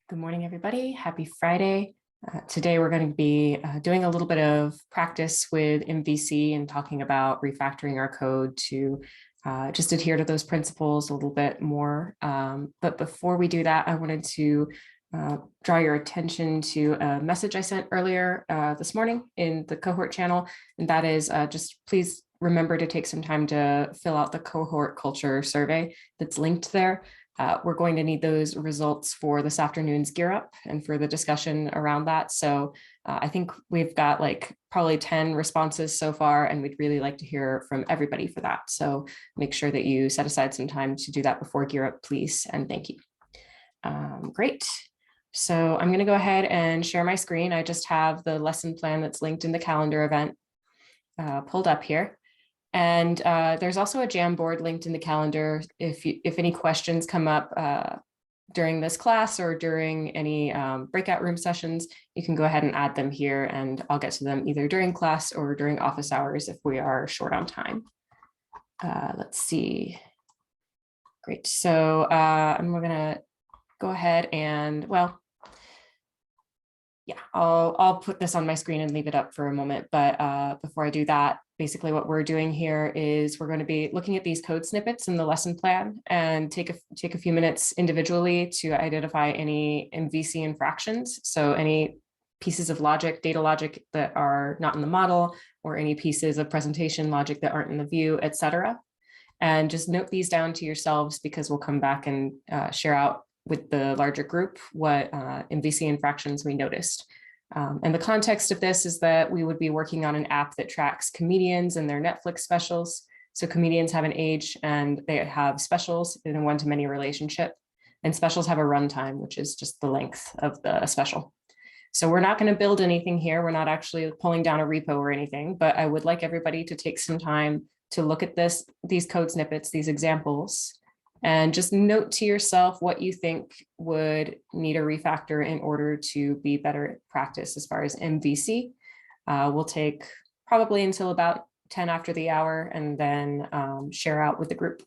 Good morning, everybody. Happy Friday. Today, we're going to be doing a little bit of practice with MVC and talking about refactoring our code to just adhere to those principles a little bit more. But before we do that, I wanted to draw your attention to a message I sent earlier this morning in the cohort channel. And that is just please remember to take some time to fill out the cohort culture survey that's linked there. We're going to need those results for this afternoon's Gear Up and for the discussion around that. So I think we've got like probably 10 responses so far, and we'd really like to hear from everybody for that. So make sure that you set aside some time to do that before Gear Up, please, and thank you. Great. So I'm going to go ahead and share my screen. I just have the lesson plan that's linked in the calendar event pulled up here. And there's also a Jamboard linked in the calendar. If any questions come up during this class or during any breakout room sessions, you can go ahead and add them here, and I'll get to them either during class or during office hours if we are short on time. Let's see. Great. So I'm going to go ahead and, well, yeah, I'll put this on my screen and leave it up for a moment. But before I do that, basically what we're doing here is we're going to be looking at these code snippets in the lesson plan and take a few minutes individually to identify any MVC infractions. So any pieces of logic, data logic that are not in the model, or any pieces of presentation logic that aren't in the view, et cetera. And just note these down to yourselves because we'll come back and share out with the larger group what MVC infractions we noticed. And the context of this is that we would be working on an app that tracks comedians and their Netflix specials. So comedians have an age and they have specials in a one-to-many relationship. And specials have a runtime, which is just the length of the special. So we're not going to build anything here. We're not actually pulling down a repo or anything, but I would like everybody to take some time to look at these code snippets, these examples, and just note to yourself what you think would need a refactor in order to be better at practice as far as MVC. We'll take probably until about 10 after the hour and then share out with the group.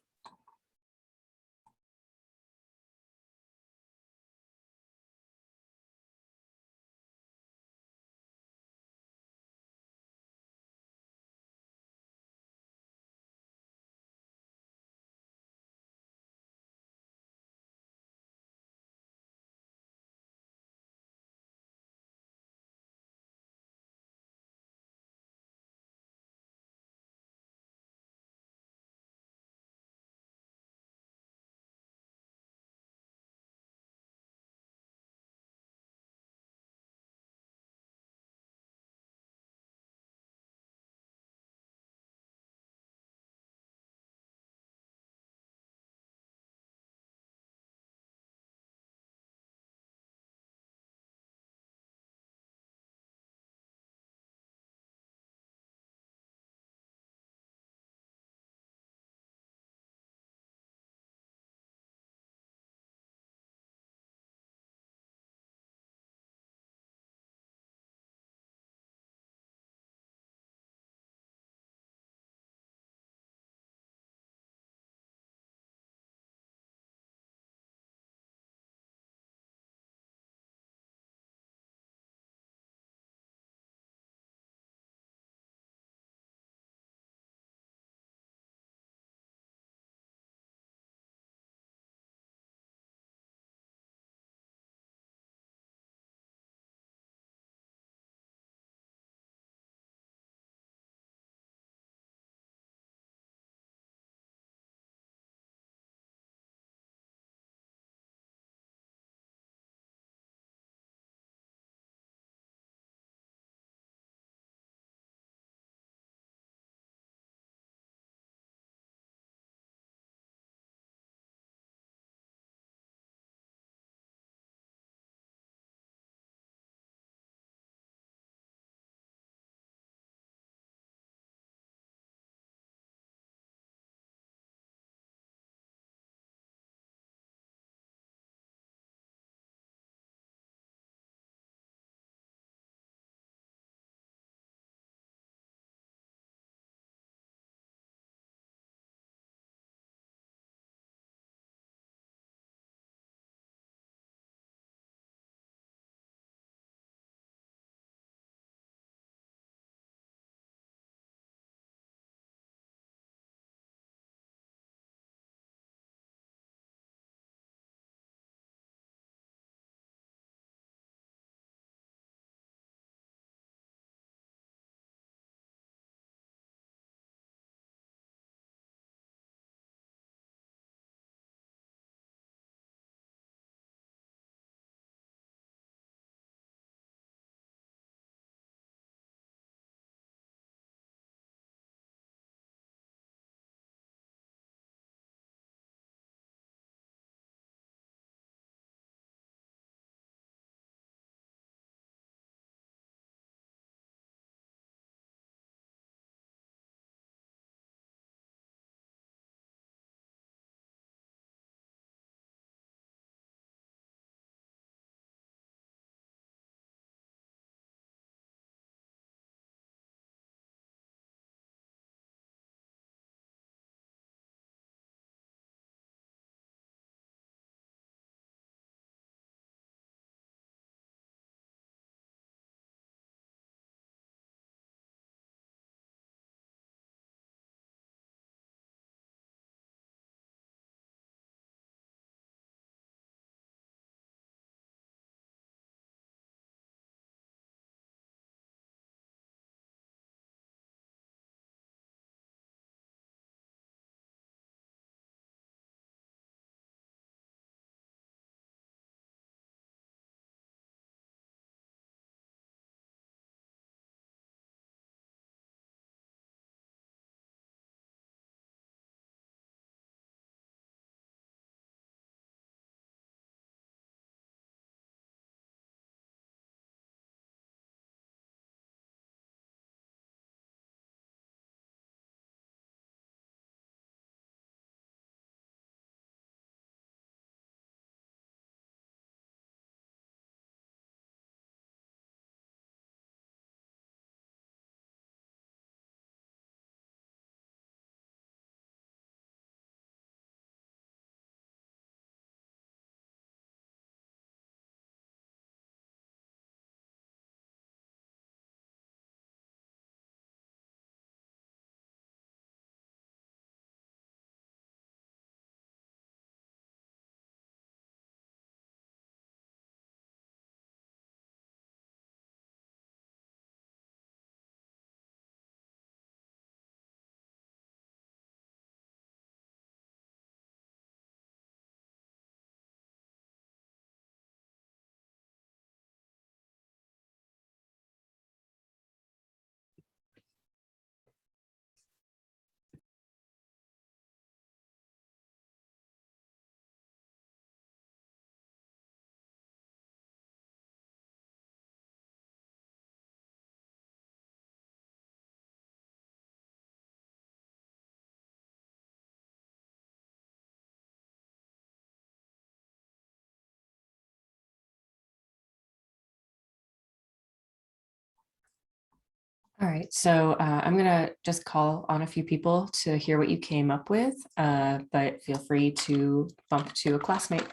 All right, so I'm gonna just call on a few people to hear what you came up with, but feel free to bump to a classmate.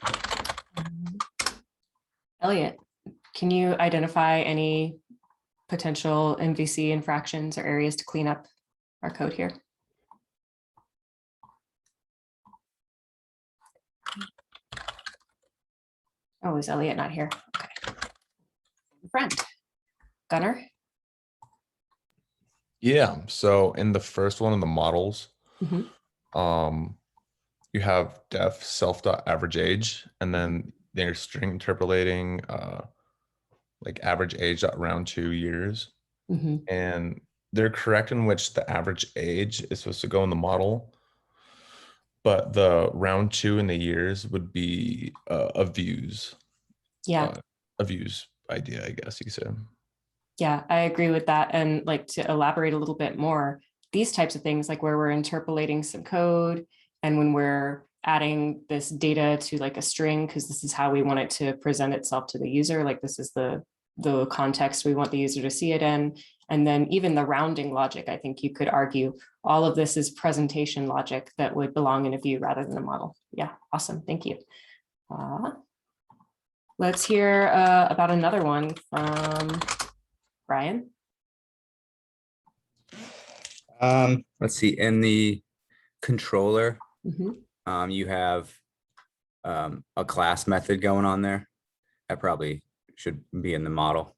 Elliot, can you identify any potential MVC infractions or areas to clean up our code here? Oh, is Elliot not here? Okay. Friend, Gunnar? Yeah, so in the first one of the models, Mhm. you have def self dot average age, and then they're string interpolating like average age dot round 2 years. Mhm. And they're correct in which the average age is supposed to go in the model, but the round 2 in the years would be Yeah, uh, a views idea, I guess you could say. yeah, I agree with that. And like to elaborate a little bit more, these types of things, like where we're interpolating some code and when we're adding this data to like a string, because this is how we want it to present itself to the user, like this is the context we want the user to see it in. And then even the rounding logic, I think you could argue all of this is presentation logic that would belong in a view rather than a model. Yeah, awesome. Thank you. Let's hear about another one from Brian. Let's see, in the controller, Mhm. you have a class method going on there. That probably should be in the model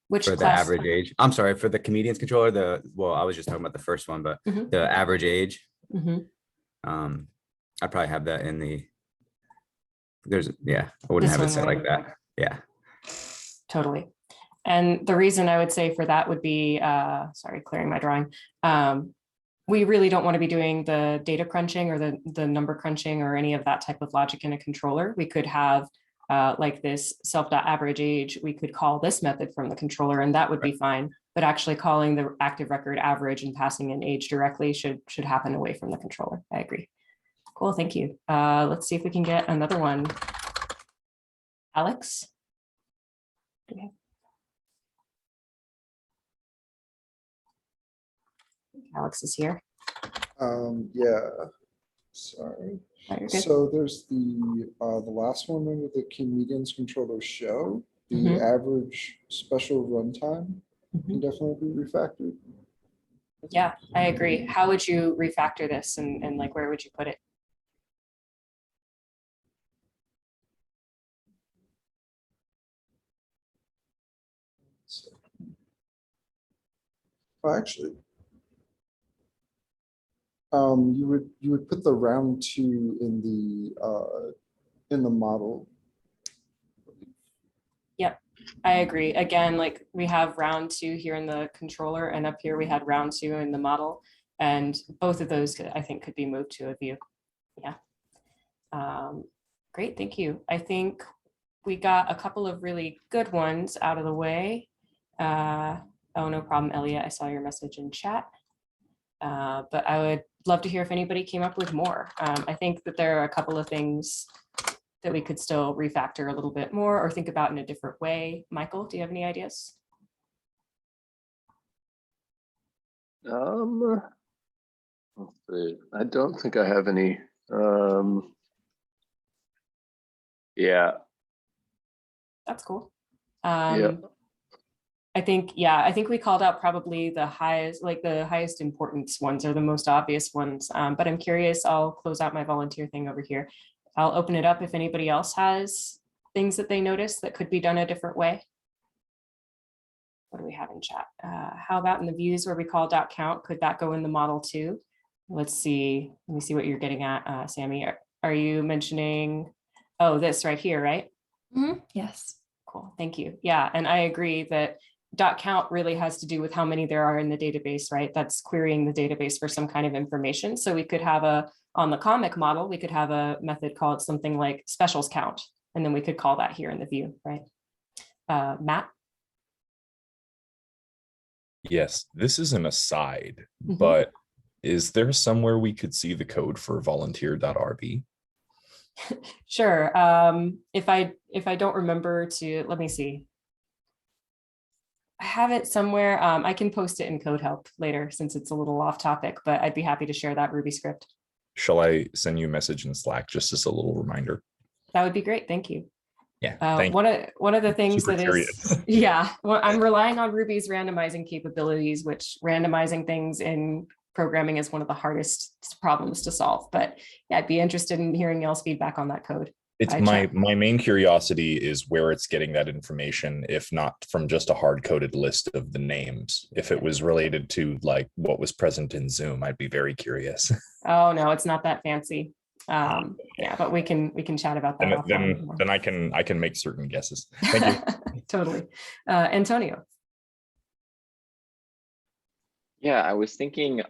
Which for the class? average age. I'm sorry, for the comedians controller, well, I was just talking about the first one, but Mhm. the average age. Mhm. I'd probably have that in the, yeah, I wouldn't This have it one, set like right? that. Yeah. Totally. And the reason I would say for that would be, sorry, clearing my drawing. We really don't want to be doing the data crunching or the number crunching or any of that type of logic in a controller. We could have like this self.average age, we could call this method from the controller and that would be fine. But actually calling the active record average and passing in age directly should happen away from the controller. I agree. Cool, thank you. Let's see if we can get another one. Alex? Alex is here. Yeah, sorry. Oh, so there's the last one under the comedians controller show, the Mhm. average special runtime can definitely be refactored. Yeah, I agree. How would you refactor this and like where would you put it? So, well, actually, you would put the round 2 in the model. Yep, I agree. Again, like we have round 2 here in the controller and up here we had round 2 in the model. And both of those I think could be moved to a view. Yeah. Great, thank you. I think we got a couple of really good ones out of the way. Oh, no problem, Elliot. I saw your message in chat. But I would love to hear if anybody came up with more. I think that there are a couple of things that we could still refactor a little bit more or think about in a different way. Michael, do you have any ideas? Let's see. I don't think I have any. Yeah. That's cool. Yeah. I think we called out probably the highest importance ones are the most obvious ones. But I'm curious, I'll close out my volunteer thing over here. I'll open it up if anybody else has things that they notice that could be done a different way. What do we have in chat? How about in the views where we call .count? Could that go in the model too? Let's see. Let me see what you're getting at, Sammy. Are you mentioning, oh, this right here, right? Yes. Cool, thank you. Yeah, and I agree that .count really has to do with how many there are in the database, right? That's querying the database for some kind of information. So we could have on the comic model, we could have a method called something like specials count, and then we could call that here in the view, right? Matt? Yes, this is an aside, but is there somewhere we could see the code for volunteer.rb? Sure. If I don't remember to, let me see. have it somewhere. I can post it in code help later since it's a little off topic, but I'd be happy to share that Ruby script. Shall I send you a message in Slack just as a little reminder? That would be great. Thank you. Yeah, thank you. One of the things Super that curious. is, yeah, well, I'm relying on Ruby's randomizing capabilities, which randomizing things in programming is one of the hardest problems to solve. But yeah, I'd be interested in hearing y'all's feedback on that code. It's my main curiosity is where it's getting that information, if not from just a hard-coded list of the names. If it was related to like what was present in Zoom, I'd be very curious. Oh no, it's not that fancy. Yeah, but we can chat about that. Then I can make certain guesses. Thank you. Totally. Antonio. Yeah, I was thinking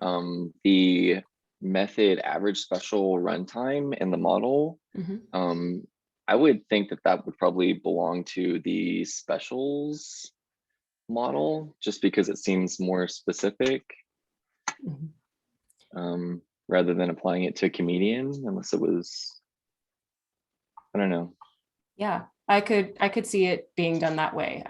the method average special runtime in the model. I would think that that would probably belong to the specials model, just because it seems more specific, rather than applying it to comedian, unless it was, I don't know. Yeah, I could see it being done that way,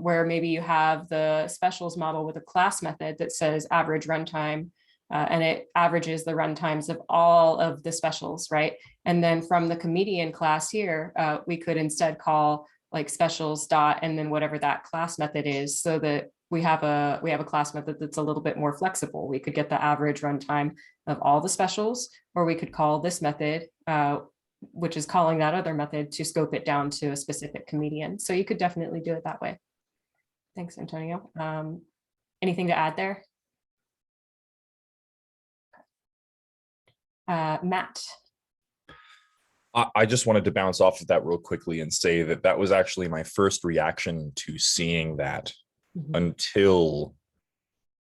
where maybe you have the specials model with a class method that says average runtime, and it averages the runtimes of all of the specials, right? And then from the comedian class here, we could instead call like specials dot and then whatever that class method is, so that we have a class method that's a little bit more flexible. We could get the average runtime of all the specials, or we could call this method, which is calling that other method, to scope it down to a specific comedian. So you could definitely do it that way. Thanks, Antonio. Anything to add there? Matt. I just wanted to bounce off of that real quickly and say that that was actually my first reaction to seeing that, until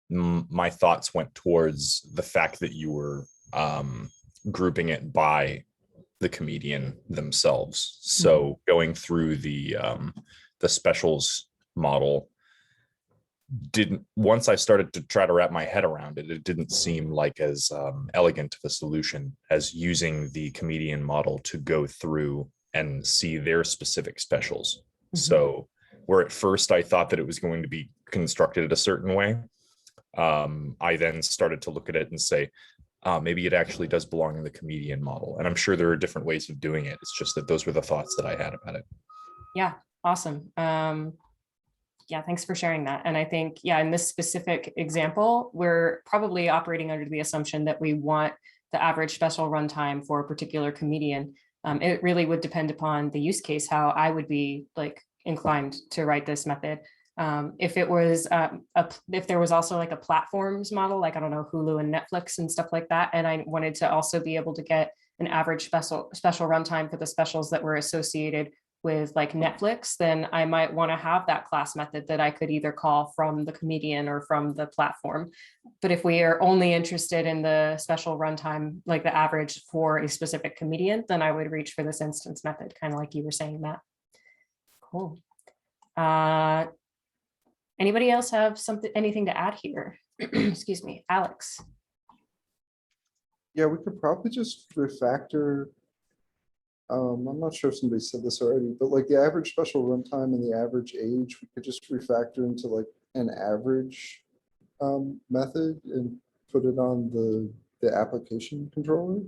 my thoughts went towards the fact that you were grouping it by the comedian themselves. So going through the specials model, once I started to try to wrap my head around it, it didn't seem like as elegant of a solution as using the comedian model to go through and see their specific specials. So where at first I thought that it was going to be constructed a certain way, I then started to look at it and say, maybe it actually does belong in the comedian model. And I'm sure there are different ways of doing it. It's just that those were the thoughts that I had about it. Yeah, awesome. Yeah, thanks for sharing that. And I think, yeah, in this specific example, we're probably operating under the assumption that we want the average special runtime for a particular comedian. It really would depend upon the use case, how I would be like inclined to write this method. If it was if there was also like a platforms model, like, I don't know, Hulu and Netflix and stuff like that, and I wanted to also be able to get an average special runtime for the specials that were associated with like Netflix, then I might want to have that class method that I could either call from the comedian or from the platform. But if we are only interested in the special runtime, like the average for a specific comedian, then I would reach for this instance method, kind of like you were saying, Matt. Cool. Anybody else have anything to add here? Excuse me, Alex. Yeah, we could probably just refactor. I'm not sure if somebody said this already, but like the average special runtime and the average age, we could just refactor into like an average method and put it on the application controller.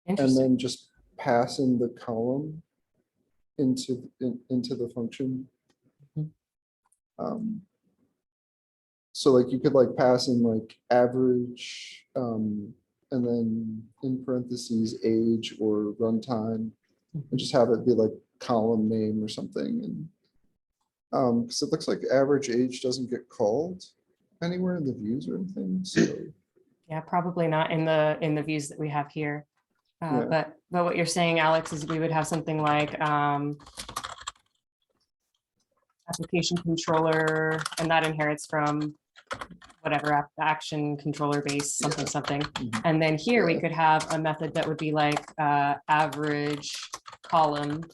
And then just pass in the column into the function. So like you could like pass in like average, and then in parentheses age or runtime, and just have it be like column name or something. And because it looks like average age doesn't get called anywhere in the views or anything. So yeah, probably not in the views that we have here. But what you're saying, Alex, is we would have something like application controller, and that inherits from whatever action controller base something. And then here we could have a method that would be like average column,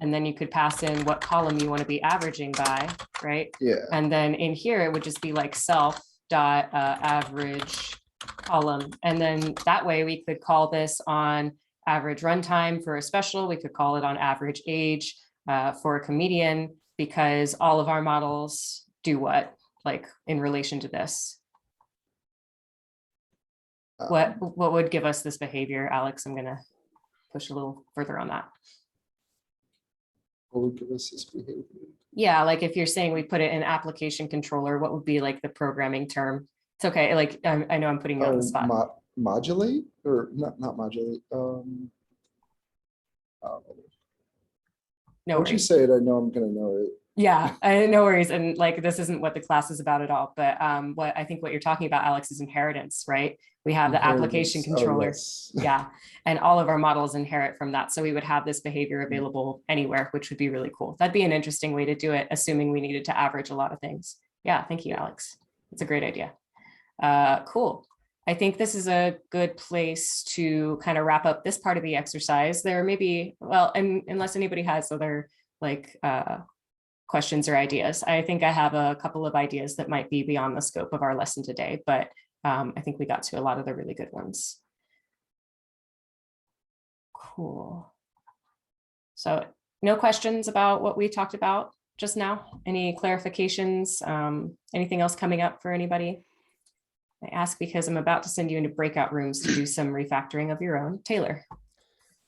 and then you could pass in what column you want to be averaging by, right? yeah. And then in here it would just be like self dot average column, and then that way we could call this on average runtime for a special. We could call it on average age for a comedian, because all of our models do what, like in relation to this? What would give us this behavior, Alex? I'm gonna push a little further on that. What would give us this behavior? Yeah, like if you're saying we put it in application controller, what would be like the programming term? It's okay, like I know I'm putting you on the spot. Modulate or not modulate? No Once you worries. say it, I know I'm gonna know it. Yeah, no worries. And like, this isn't what the class is about at all, but what I think what you're talking about, Alex, is inheritance, right? We have the application Inheritance. Oh, controller. yes. Yeah, and all of our models inherit from that. So we would have this behavior available anywhere, which would be really cool. That'd be an interesting way to do it, assuming we needed to average a lot of things. Yeah, thank you, Alex. It's a great idea. Cool. I think this is a good place to kind of wrap up this part of the exercise. There may be, well, and unless anybody has other like questions or ideas, I think I have a couple of ideas that might be beyond the scope of our lesson today, but I think we got to a lot of the really good ones. Cool. So no questions about what we talked about just now? Any clarifications? Anything else coming up for anybody? I ask because I'm about to send you into breakout rooms to do some refactoring of your own. Taylor.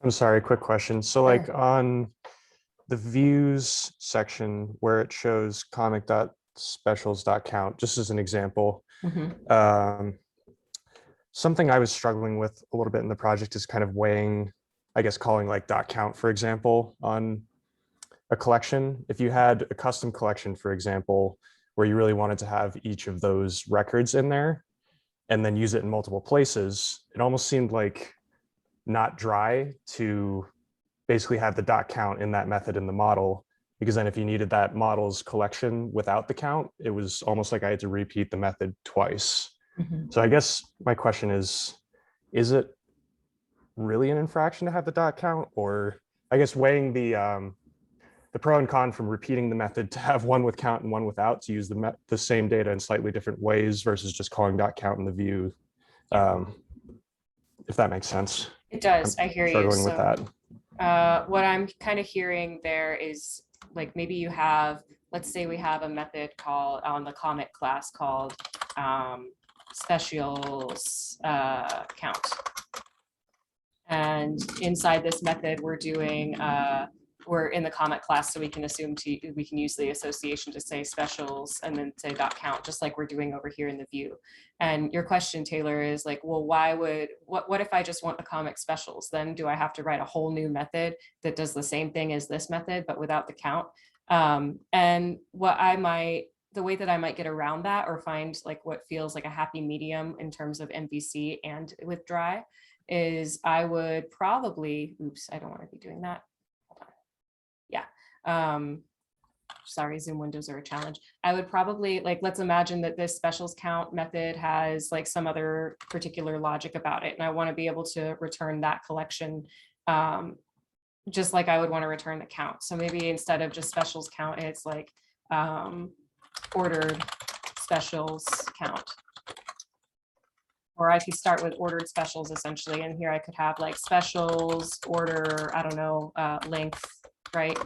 I'm sorry, quick question. So like on the views section where it shows comic.specials.count, just as an example, something I was struggling with a little bit in the project is kind of weighing, I guess, calling like .count, for example, on a collection. If you had a custom collection, for example, where you really wanted to have each of those records in there and then use it in multiple places, it almost seemed like not dry to basically have the .count in that method in the model, because then if you needed that model's collection without the count, it was almost like I had to repeat the method twice. So I guess my question is it really an infraction to have the .count? Or I guess weighing the pro and con from repeating the method to have one with count and one without, to use the same data in slightly different ways versus just calling .count in the view, if that makes sense. It does. I hear you. Struggling with that. What I'm kind of hearing there is like maybe you have, let's say we have a method called on the comic class called specials count. And inside this method, we're doing, we're in the comic class, so we can assume we can use the association to say specials and then say .count, just like we're doing over here in the view. And your question, Taylor, is like, well, what if I just want the comic specials? Then do I have to write a whole new method that does the same thing as this method, but without the count? And the way that I might get around that or find like what feels like a happy medium in terms of MVC and with dry is I would probably, oops, I don't want to be doing that. Hold on. Yeah. Sorry, Zoom windows are a challenge. I would probably like, let's imagine that this specials count method has like some other particular logic about it. And I want to be able to return that collection just like I would want to return the count. So maybe instead of just specials count, it's like ordered specials count. Or I could start with ordered specials essentially. And here I could have like specials order, I don't know, length, right?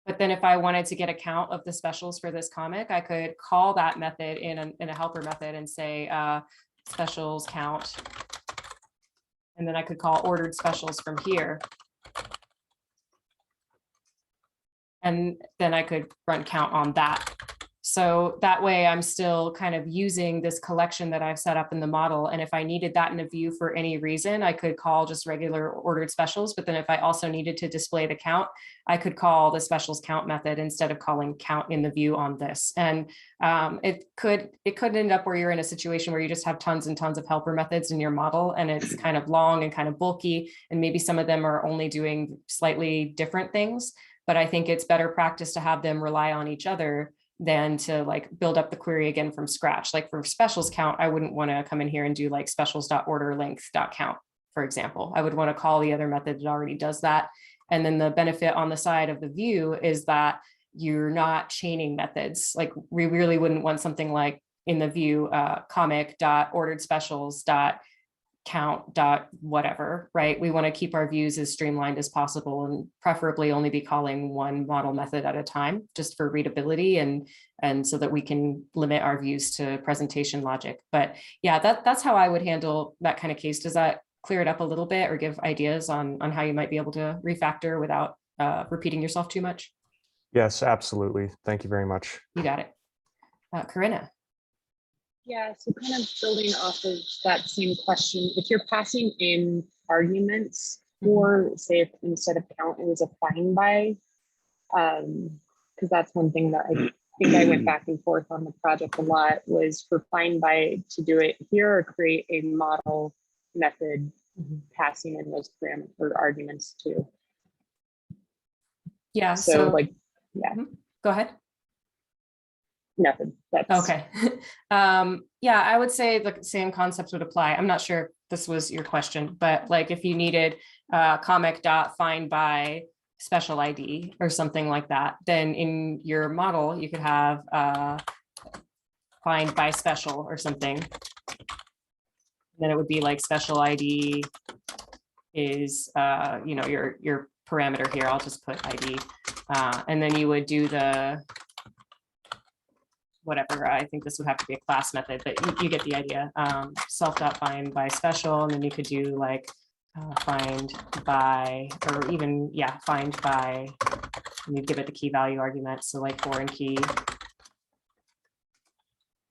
But then if I wanted to get a count of the specials for this comic, I could call that method in a helper method and say specials count. And then I could call ordered specials from here. And then I could run count on that. So that way I'm still kind of using this collection that I've set up in the model. And if I needed that in a view for any reason, I could call just regular ordered specials. But then if I also needed to display the count, I could call the specials count method instead of calling count in the view on this. And it could end up where you're in a situation where you just have tons and tons of helper methods in your model and it's kind of long and kind of bulky. And maybe some of them are only doing slightly different things. But I think it's better practice to have them rely on each other than to like build up the query again from scratch. Like for specials count, I wouldn't want to come in here and do like specials.order length.count, for example. I would want to call the other method that already does that. And then the benefit on the side of the view is that you're not chaining methods. Like we really wouldn't want something like in the view comic.ordered specials count dot whatever, right? We want to keep our views as streamlined as possible and preferably only be calling one model method at a time, just for readability and so that we can limit our views to presentation logic. But yeah, that's how I would handle that kind of case. Does that clear it up a little bit or give ideas on how you might be able to refactor without repeating yourself too much? Yes, absolutely. Thank you very much. You got it. Corinna. Yeah, so kind of building off of that same question, if you're passing in arguments, or say if instead of count, it was a find by, because that's one thing that I think I went back and forth on the project a lot, was for find by to do it here or create a model method passing in those parameters or arguments too. Yeah, So like, yeah, go ahead. nothing. That's Okay. Yeah, I would say the same concepts would apply. I'm not sure if this was your question, but like if you needed comic dot find by special ID or something like that, then in your model, you could have find by special or something. Then it would be like special ID is, you know, your parameter here. I'll just put ID. And then you would do the whatever, I think this would have to be a class method, but you get the idea. Self.find by special, and then you could do like find by, or even, yeah, find by, and you give it the key value argument. So like foreign key.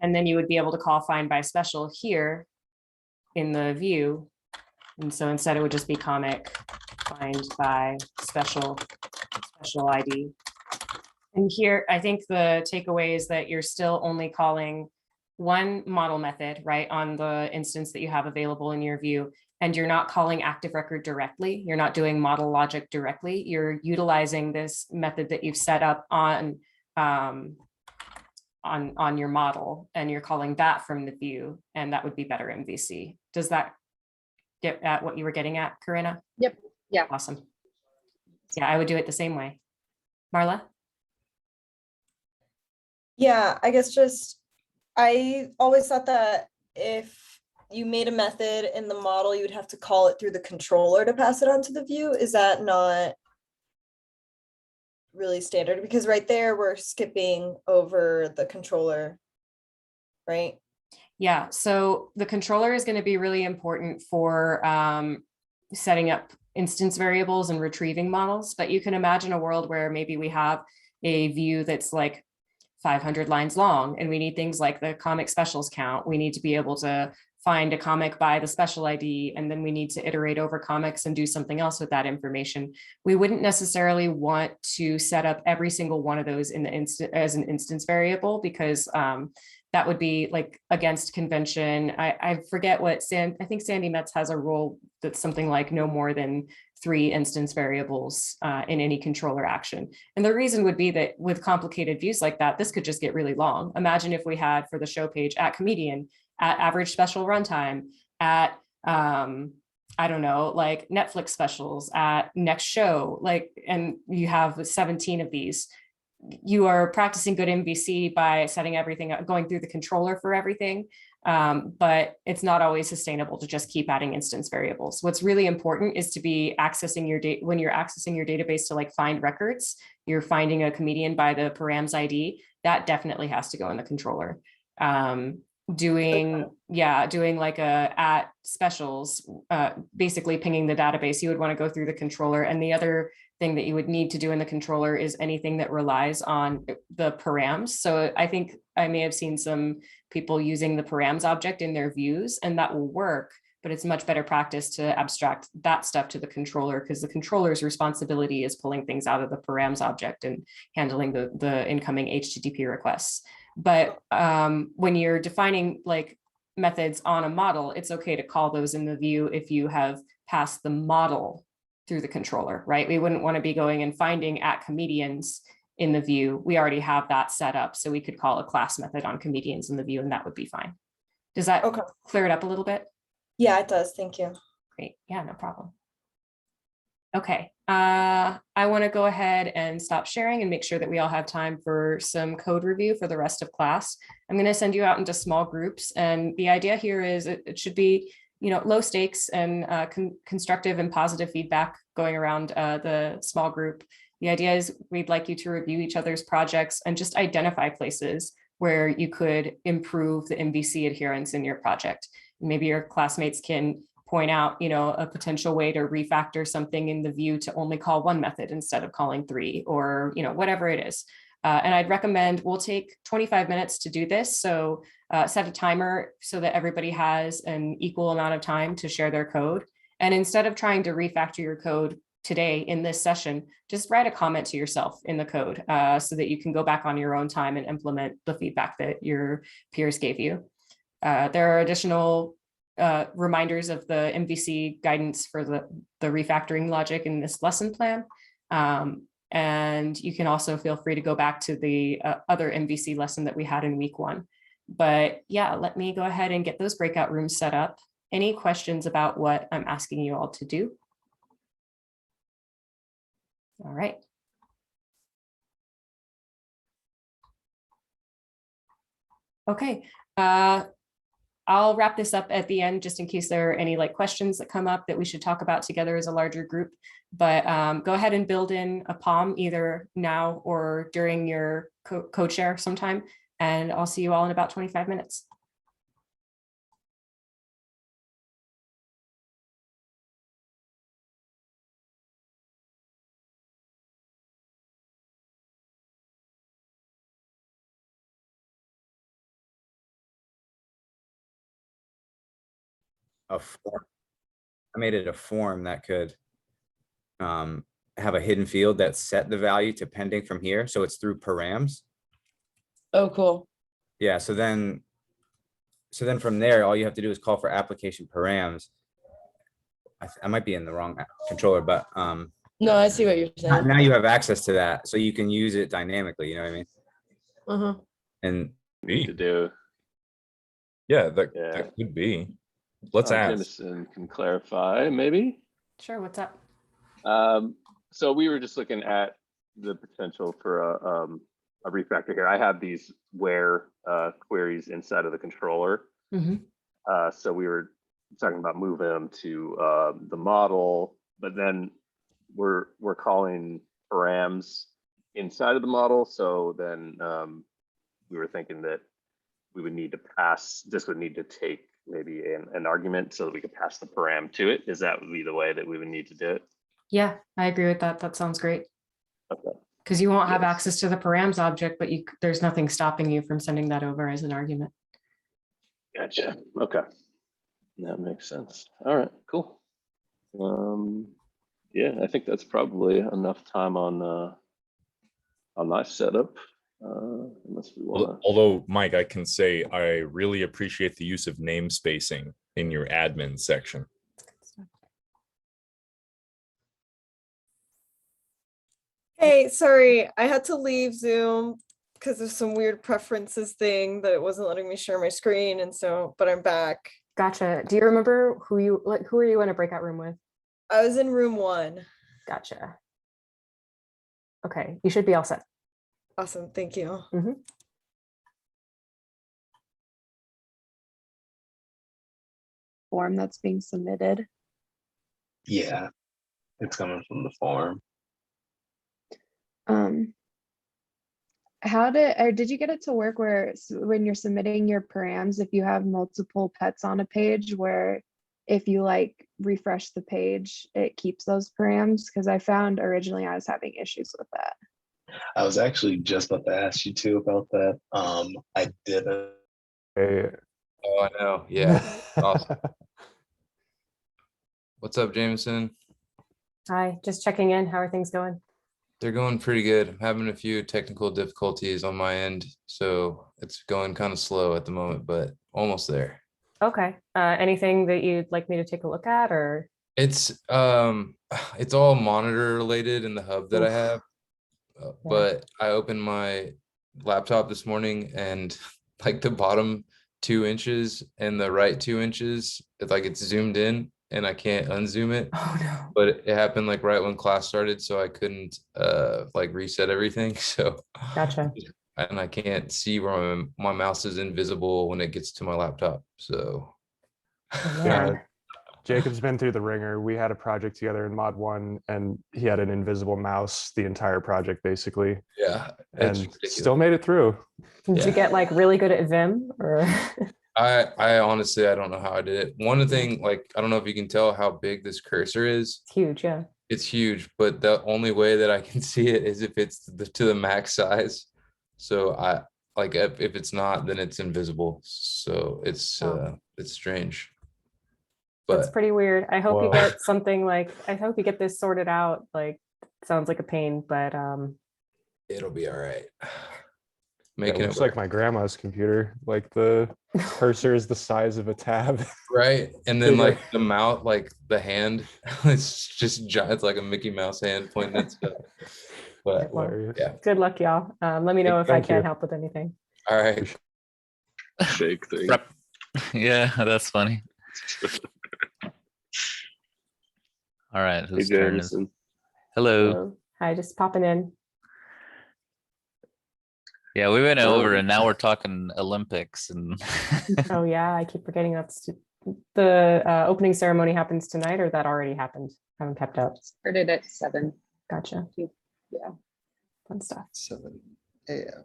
And then you would be able to call find by special here in the view. And so instead it would just be comic find by special ID. And here, I think the takeaway is that you're still only calling one model method, right, on the instance that you have available in your view, and you're not calling active record directly. You're not doing model logic directly. You're utilizing this method that you've set up on your model, and you're calling that from the view, and that would be better MVC. Does that get at what you were getting at, Corinna? Yep. Yeah. Awesome. Yeah, I would do it the same way. Marla? Yeah, I guess just, I always thought that if you made a method in the model, you would have to call it through the controller to pass it on to the view. Is that not really standard? Because right there, we're skipping over the controller, right? Yeah, so the controller is going to be really important for setting up instance variables and retrieving models, but you can imagine a world where maybe we have a view that's like 500 lines long, and we need things like the comic specials count. We need to be able to find a comic by the special ID, and then we need to iterate over comics and do something else with that information. We wouldn't necessarily want to set up every single one of those in the as an instance variable, because that would be like against convention. I forget what I think Sandy Metz has a rule that's something like no more than 3 instance variables in any controller action. And the reason would be that with complicated views like that, this could just get really long. Imagine if we had for the show page at comedian, at average special runtime, at I don't know, like Netflix specials, at next show, like, and you have 17 of these. You are practicing good MVC by setting everything up, going through the controller for everything. But it's not always sustainable to just keep adding instance variables. What's really important is to be accessing your data. When you're accessing your database to like find records, you're finding a comedian by the params ID, that definitely has to go in the controller. Doing like a at specials, basically pinging the database, you would want to go through the controller. And the other thing that you would need to do in the controller is anything that relies on the params. So I think I may have seen some people using the params object in their views, and that will work, but it's much better practice to abstract that stuff to the controller, because the controller's responsibility is pulling things out of the params object and handling the incoming HTTP requests. But when you're defining like methods on a model, it's okay to call those in the view if you have passed the model through the controller, right? We wouldn't want to be going and finding at comedians in the view. We already have that set up, so we could call a class method on comedians in the view, and that would be fine. Does that clear it up a little bit? Yeah, it does. Thank you. Great. Yeah, no problem. Okay, I want to go ahead and stop sharing and make sure that we all have time for some code review for the rest of class. I'm going to send you out into small groups, and the idea here is it should be low stakes and constructive and positive feedback going around the small group. The idea is we'd like you to review each other's projects and just identify places where you could improve the MVC adherence in your project. Maybe your classmates can point out, a potential way to refactor something in the view to only call one method instead of calling 3, or, whatever it is. And I'd recommend we'll take 25 minutes to do this. So set a timer so that everybody has an equal amount of time to share their code. And instead of trying to refactor your code today in this session, just write a comment to yourself in the code so that you can go back on your own time and implement the feedback that your peers gave you. There are additional reminders of the MVC guidance for the refactoring logic in this lesson plan. And you can also feel free to go back to the other MVC lesson that we had in week 1. But yeah, let me go ahead and get those breakout rooms set up. Any questions about what I'm asking you all to do? All right. Okay. I'll wrap this up at the end just in case there are any questions that come up that we should talk about together as a larger group. But go ahead and build in a POM either now or during your code share sometime. And I'll see you all in about 25 minutes. A form. I made it a form that could have a hidden field that set the value to pending from here. So it's through params. Oh, cool. Yeah. So then from there, all you have to do is call for application params. I might be in the wrong controller, but No, I see what you're saying. now you have access to that, so you can use it dynamically. You know what I mean? Uh-huh. And To do. Yeah, that could be. Let's ask. Jameson can clarify, maybe. Sure, what's up? So we were just looking at the potential for a refactor here. I have these where queries inside of the controller. So we were talking about moving them to the model, but then we're calling params inside of the model. So then we were thinking that we would need to pass, this would need to take maybe an argument so that we could pass the param to it. Is that would be the way that we would need to do it? Yeah, I agree with that. That sounds great. Okay. Because you won't have Yes. access to the params object, but there's nothing stopping you from sending that over as an argument. Gotcha. Okay. That makes sense. All right, cool. Yeah, I think that's probably enough time on my setup. Unless we want to. Although, Mike, I can say I really appreciate the use of name spacing in your admin section. Hey, sorry, I had to leave Zoom because there's some weird preferences thing that it wasn't letting me share my screen, and so, but I'm back. Gotcha. Do you remember who are you in a breakout room with? I was in room 1. Gotcha. Okay, you should be all set. Awesome, thank you. Form that's being submitted. Yeah, it's coming from the form. How did you get it to work where when you're submitting your params, if you have multiple pets on a page, where if you refresh the page, it keeps those params? Because I found originally I was having issues with that. I was actually just about to ask you too about that. I didn't. Oh, I know. Yeah. Awesome. What's up, Jameson? Hi, just checking in. How are things going? They're going pretty good. I'm having a few technical difficulties on my end, so it's going kind of slow at the moment, but almost there. Okay. Anything that you'd like me to take a look at, or? It's all monitor related in the hub that I have. But I opened my laptop this morning and the bottom 2 inches and the right 2 inches, it's zoomed in and I can't unzoom it. Oh no. But it happened right when class started, so I couldn't reset everything. So Gotcha. And I can't see where my mouse is invisible when it gets to my laptop. So Oh, Yeah, Jacob's been through the ringer. We had a project together in mod 1 and he had an invisible mouse the entire project basically, Yeah, and it's still made it through. Did you Yeah. get like really good at Vim or? I honestly, I don't know how I did it. One thing, like, I don't know if you can tell how big this cursor is. It's huge, yeah. It's huge, but the only way that I can see it is if it's to the max size. So I like if it's not, then it's invisible. So it's strange. That's But pretty weird. I hope you Whoa. get something like, I hope you get this sorted out. Like, sounds like a pain, but it'll be all right. It Making looks it like work. my grandma's computer. Like the cursor is the size of a tab. Right. And then Bigger. like the mouth, like the hand, it's just giant. It's like a Mickey Mouse hand pointing at stuff. But Hilarious. yeah. good luck, y'all. Let me know if I Thank can you. help with anything. All right. Shake thing. Yeah, that's funny. All right, Hey, whose turn is? Jameson. Hello. Hello. Hi, just popping in. Yeah, we went over and now we're talking Olympics and Oh yeah, I keep forgetting the opening ceremony happens tonight, or that already happened. Haven't kept up. Started at 7. Gotcha. Yeah. Fun stuff. 7 a.m.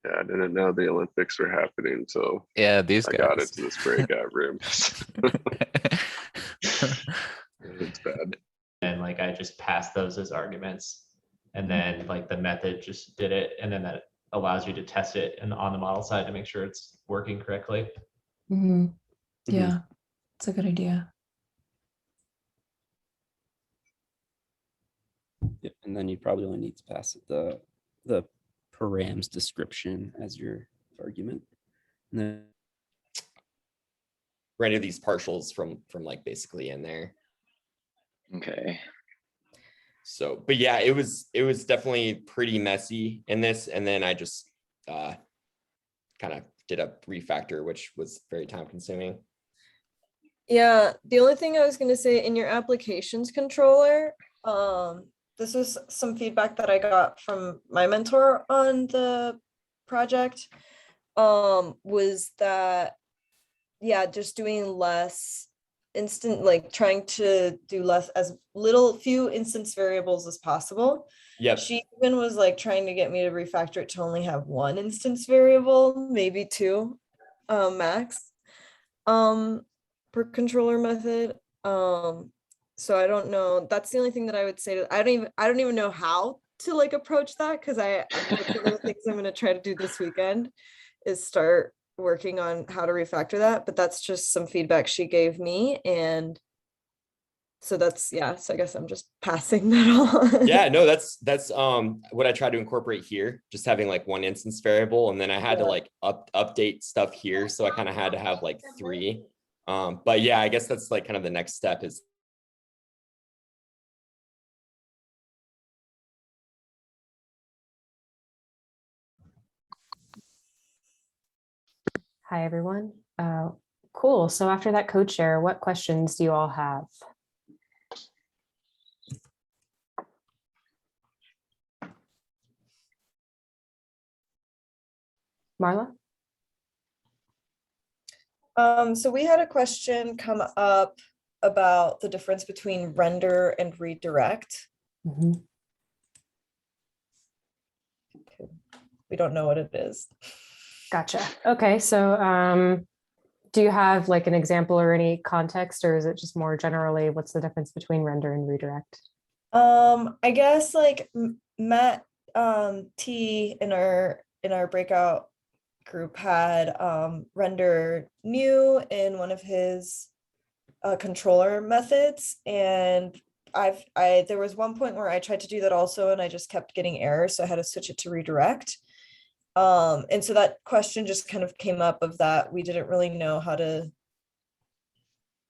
Yeah, I didn't know the Olympics were happening, so yeah, these I guys. got into this breakout room. It's bad. And like I just passed those as arguments, and then like the method just did it, and then that allows you to test it and on the model side to make sure it's working correctly. Yeah, it's a good idea. Yeah, and then you probably only need to pass it the params description as your argument. And then render these partials from like basically in there. Okay. So, but yeah, it was definitely pretty messy in this, and then I just kind of did a refactor, which was very time consuming. Yeah, the only thing I was going to say in your applications controller, this was some feedback that I got from my mentor on the project, was that, yeah, just doing less like trying to do as few instance variables as possible. Yeah. She even was like trying to get me to refactor it to only have 1 instance variable, maybe 2, max, per controller method. So I don't know. That's the only thing that I would say. I don't even know how to like approach that, because one of the things I'm going to try to do this weekend is start working on how to refactor that. But that's just some feedback she gave me, and so that's, yeah. So I guess I'm just passing that on. Yeah, no, that's what I tried to incorporate here, just having like 1 instance variable, and then I had to like update stuff here, so I kind of had to have like 3. But yeah, I guess that's like kind of the next step is. Hi, everyone. Cool. So after that code share, what questions do you all have? Marla? So we had a question come up about the difference between render and redirect. We don't know what it is. Gotcha. Okay, so do you have like an example or any context, or is it just more generally what's the difference between render and redirect? I guess like Matt T in our breakout group had render new in one of his controller methods, and there was one point where I tried to do that also, and I just kept getting errors, so I had to switch it to redirect. And so that question just kind of came up of that we didn't really know how to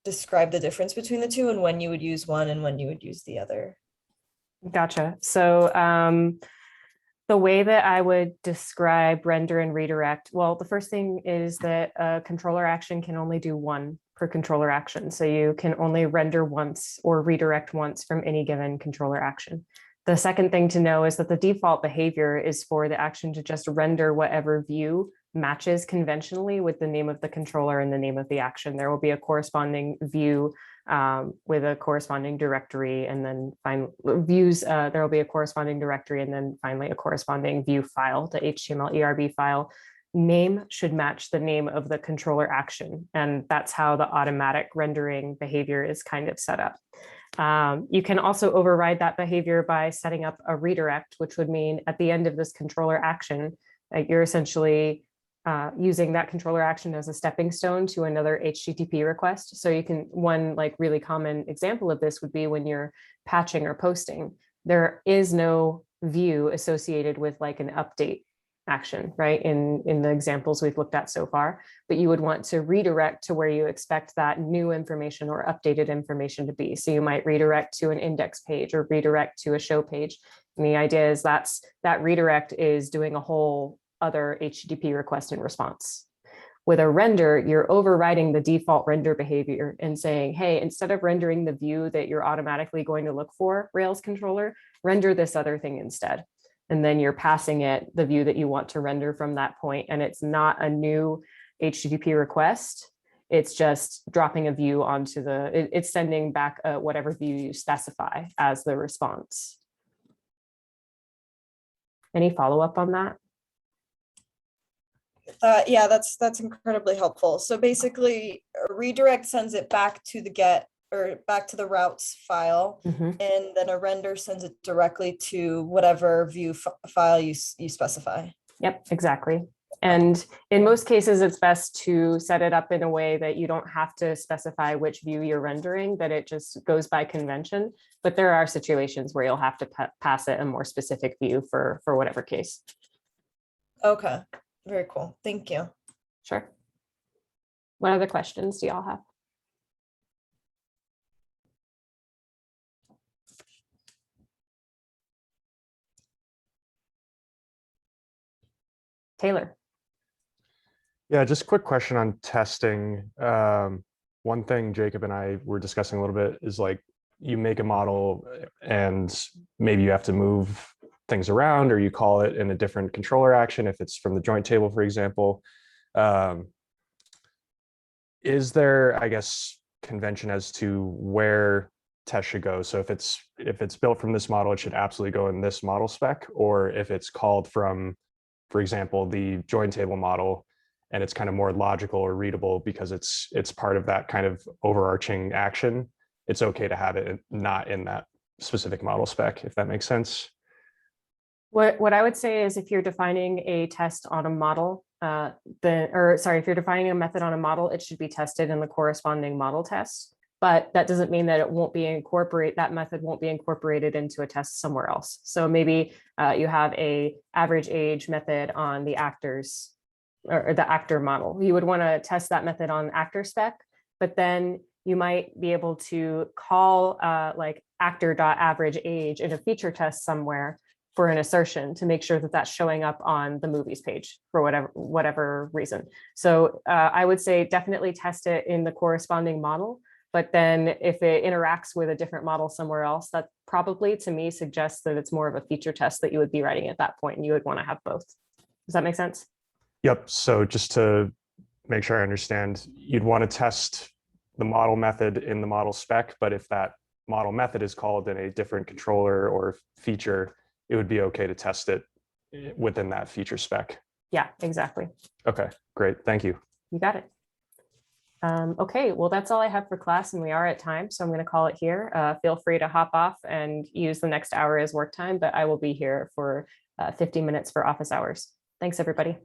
describe the difference between the two, and when you would use one and when you would use the other. Gotcha. So the way that I would describe render and redirect, well, the first thing is that a controller action can only do 1 per controller action. So you can only render once or redirect once from any given controller action. The second thing to know is that the default behavior is for the action to just render whatever view matches conventionally with the name of the controller and the name of the action. There will be a corresponding view with a corresponding directory, and then views, there will be a corresponding directory, and then finally a corresponding view file, the HTML ERB file. Name should match the name of the controller action. And that's how the automatic rendering behavior is kind of set up. You can also override that behavior by setting up a redirect, which would mean at the end of this controller action, you're essentially using that controller action as a stepping stone to another HTTP request. So you can, one like really common example of this would be when you're patching or posting. There is no view associated with like an update action, right? In the examples we've looked at so far, but you would want to redirect to where you expect that new information or updated information to be. So you might redirect to an index page or redirect to a show page. And the idea is that redirect is doing a whole other HTTP request and response. With a render, you're overriding the default render behavior and saying, hey, instead of rendering the view that you're automatically going to look for, Rails controller, render this other thing instead. And then you're passing it the view that you want to render from that point. And it's not a new HTTP request. It's just dropping a view onto it's sending back whatever view you specify as the response. Any follow-up on that? Yeah, that's incredibly helpful. So basically, a redirect sends it back to the get or back to the routes file, and then a render sends it directly to whatever view file you specify. Yep, exactly. And in most cases, it's best to set it up in a way that you don't have to specify which view you're rendering, that it just goes by convention. But there are situations where you'll have to pass it a more specific view for whatever case. Okay, very cool. Thank you. Sure. What other questions do y'all have? Taylor. Yeah, just a quick question on testing. One thing Jacob and I were discussing a little bit is like you make a model and maybe you have to move things around or you call it in a different controller action if it's from the joint table, for example. Is there, I guess, convention as to where tests should go? So if it's built from this model, it should absolutely go in this model spec, or if it's called from, for example, the join table model, and it's kind of more logical or readable because it's part of that kind of overarching action, it's okay to have it not in that specific model spec, if that makes sense. What I would say is if you're defining a test on a model, if you're defining a method on a model, it should be tested in the corresponding model test. But that doesn't mean that it won't be that method won't be incorporated into a test somewhere else. So maybe you have a average age method on the actors or the actor model. You would want to test that method on actor spec, but then you might be able to call like actor.averageAge in a feature test somewhere for an assertion to make sure that that's showing up on the movies page for whatever reason. So I would say definitely test it in the corresponding model. But then if it interacts with a different model somewhere else, that probably to me suggests that it's more of a feature test that you would be writing at that point, and you would want to have both. Does that make sense? Yep. So just to make sure I understand, you'd want to test the model method in the model spec, but if that model method is called in a different controller or feature, it would be okay to test it within that feature spec. Yeah, exactly. Okay, great. Thank you. You got it. Okay, well, that's all I have for class, and we are at time, so I'm going to call it here. Feel free to hop off and use the next hour as work time, but I will be here for 50 minutes for office hours. Thanks, everybody.